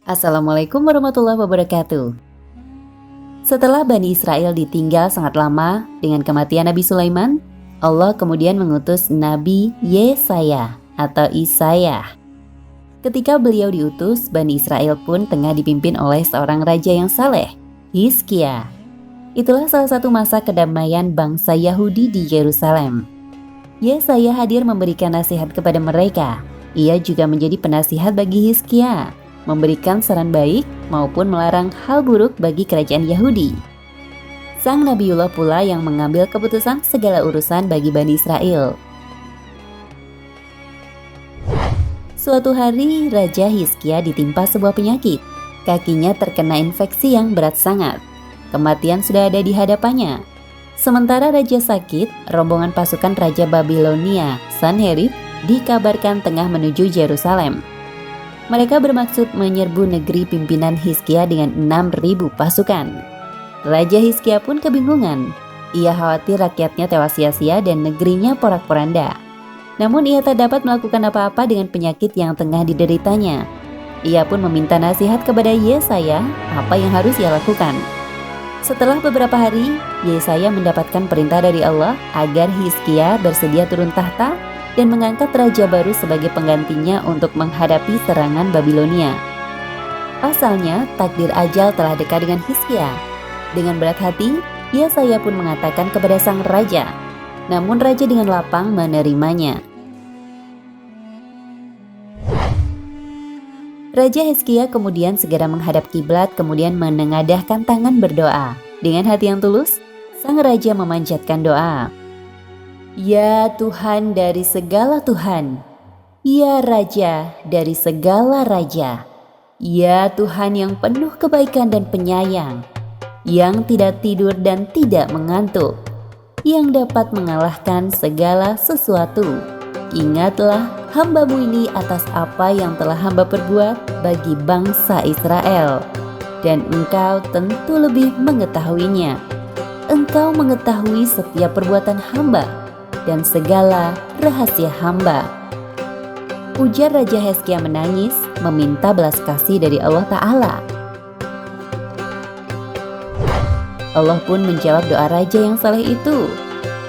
Assalamualaikum warahmatullahi wabarakatuh. Setelah Bani Israel ditinggal sangat lama dengan kematian Nabi Sulaiman, Allah kemudian mengutus Nabi Yesaya atau Isaiah. Ketika beliau diutus, Bani Israel pun tengah dipimpin oleh seorang raja yang saleh, Hizkia. Itulah salah satu masa kedamaian bangsa Yahudi di Yerusalem. Yesaya hadir memberikan nasihat kepada mereka. Ia juga menjadi penasihat bagi Hizkia, memberikan saran baik maupun melarang hal buruk bagi kerajaan Yahudi. Sang Nabiullah pula yang mengambil keputusan segala urusan bagi Bani Israel. Suatu hari Raja Hizkia ditimpa sebuah penyakit. Kakinya terkena infeksi yang berat sangat. Kematian sudah ada di hadapannya. Sementara raja sakit, rombongan pasukan Raja Babilonia, Sanherib, dikabarkan tengah menuju Yerusalem. Mereka bermaksud menyerbu negeri pimpinan Hizkia dengan 6.000 pasukan. Raja Hizkia pun kebingungan. Ia khawatir rakyatnya tewas sia-sia dan negerinya porak-poranda. Namun ia tak dapat melakukan apa-apa dengan penyakit yang tengah dideritanya. Ia pun meminta nasihat kepada Yesaya apa yang harus ia lakukan. Setelah beberapa hari, Yesaya mendapatkan perintah dari Allah agar Hizkia bersedia turun tahta dan mengangkat raja baru sebagai penggantinya untuk menghadapi serangan Babilonia. Pasalnya, takdir ajal telah dekat dengan Hizkia. Dengan berat hati, Yesaya pun mengatakan kepada sang raja. Namun raja dengan lapang menerimanya. Raja Hizkia kemudian segera menghadap kiblat, kemudian menengadahkan tangan berdoa. Dengan hati yang tulus, sang raja memanjatkan doa. Ya Tuhan dari segala Tuhan, ya Raja dari segala Raja, ya Tuhan yang penuh kebaikan dan penyayang, yang tidak tidur dan tidak mengantuk, yang dapat mengalahkan segala sesuatu. Ingatlah hamba-Mu ini atas apa yang telah hamba perbuat bagi bangsa Israel, dan Engkau tentu lebih mengetahuinya. Engkau mengetahui setiap perbuatan hamba dan segala rahasia hamba. Ujar Raja Hizkia menangis, meminta belas kasih dari Allah Ta'ala. Allah pun menjawab doa raja yang saleh itu.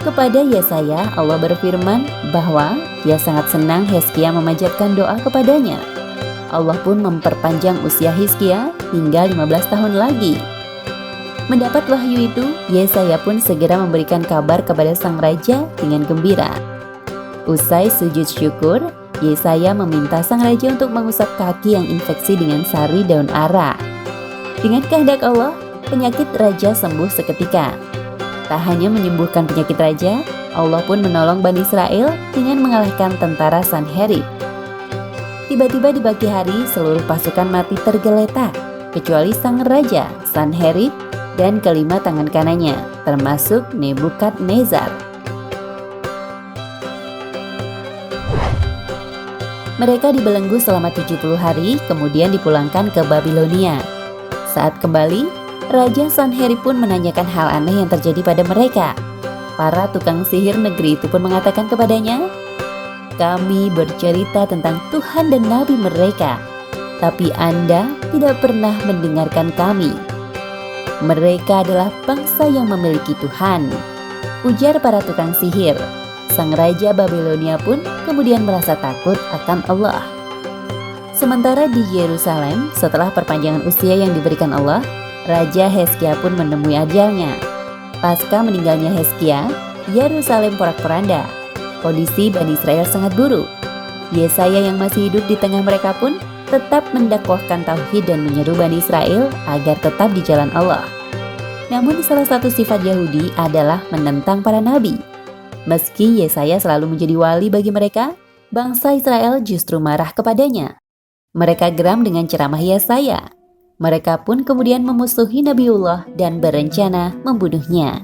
Kepada Yesaya, Allah berfirman bahwa Dia sangat senang Hizkia memanjatkan doa kepadanya. Allah pun memperpanjang usia Hizkia hingga 15 tahun lagi. Mendapat wahyu itu, Yesaya pun segera memberikan kabar kepada sang raja dengan gembira. Usai sujud syukur, Yesaya meminta sang raja untuk mengusap kaki yang infeksi dengan sari daun ara. Dengan kehendak Allah, penyakit raja sembuh seketika. Tak hanya menyembuhkan penyakit raja, Allah pun menolong Bani Israel dengan mengalahkan tentara Sanherib. Tiba-tiba di pagi hari, seluruh pasukan mati tergeletak, kecuali sang raja Sanherib dan kelima tangan kanannya, termasuk Nebukadnezar. Mereka dibelenggu selama 70 hari, kemudian dipulangkan ke Babilonia. Saat kembali, Raja Sanherib pun menanyakan hal aneh yang terjadi pada mereka. Para tukang sihir negeri itu pun mengatakan kepadanya, "Kami bercerita tentang Tuhan dan Nabi mereka, tapi Anda tidak pernah mendengarkan kami. Mereka adalah bangsa yang memiliki Tuhan," ujar para tukang sihir. Sang Raja Babilonia pun kemudian merasa takut akan Allah. Sementara di Yerusalem, setelah perpanjangan usia yang diberikan Allah, Raja Hizkia pun menemui ajalnya. Pasca meninggalnya Hizkia, Yerusalem porak-poranda. Kondisi Bani Israel sangat buruk. Yesaya yang masih hidup di tengah mereka pun tetap mendakwahkan tauhid dan menyeru Bani Israel agar tetap di jalan Allah. Namun salah satu sifat Yahudi adalah menentang para nabi. Meski Yesaya selalu menjadi wali bagi mereka, bangsa Israel justru marah kepadanya. Mereka geram dengan ceramah Yesaya. Mereka pun kemudian memusuhi Nabiullah dan berencana membunuhnya.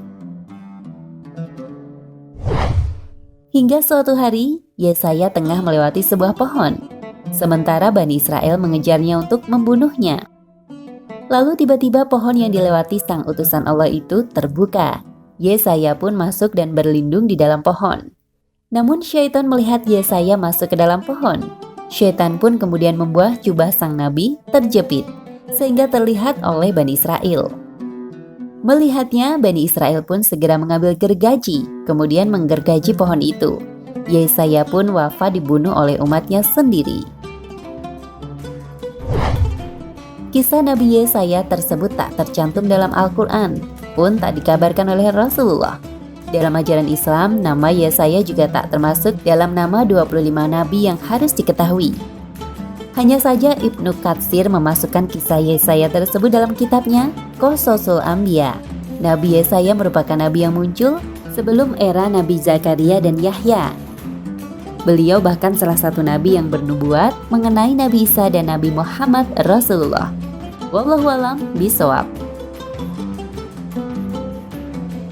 Hingga suatu hari, Yesaya tengah melewati sebuah pohon. Sementara Bani Israel mengejarnya untuk membunuhnya. Lalu tiba-tiba pohon yang dilewati sang utusan Allah itu terbuka. Yesaya pun masuk dan berlindung di dalam pohon. Namun syaitan melihat Yesaya masuk ke dalam pohon. Syaitan pun kemudian membuat jubah sang nabi terjepit, sehingga terlihat oleh Bani Israel. Melihatnya, Bani Israel pun segera mengambil gergaji, kemudian menggergaji pohon itu. Yesaya pun wafat dibunuh oleh umatnya sendiri. Kisah Nabi Yesaya tersebut tak tercantum dalam Al-Quran, pun tak dikabarkan oleh Rasulullah. Dalam ajaran Islam, nama Yesaya juga tak termasuk dalam nama 25 nabi yang harus diketahui. Hanya saja Ibnu Katsir memasukkan kisah Yesaya tersebut dalam kitabnya Qososul Anbiya. Nabi Yesaya merupakan nabi yang muncul sebelum era Nabi Zakaria dan Yahya. Beliau bahkan salah satu nabi yang bernubuat mengenai Nabi Isa dan Nabi Muhammad Rasulullah. Wallahualam bishawab.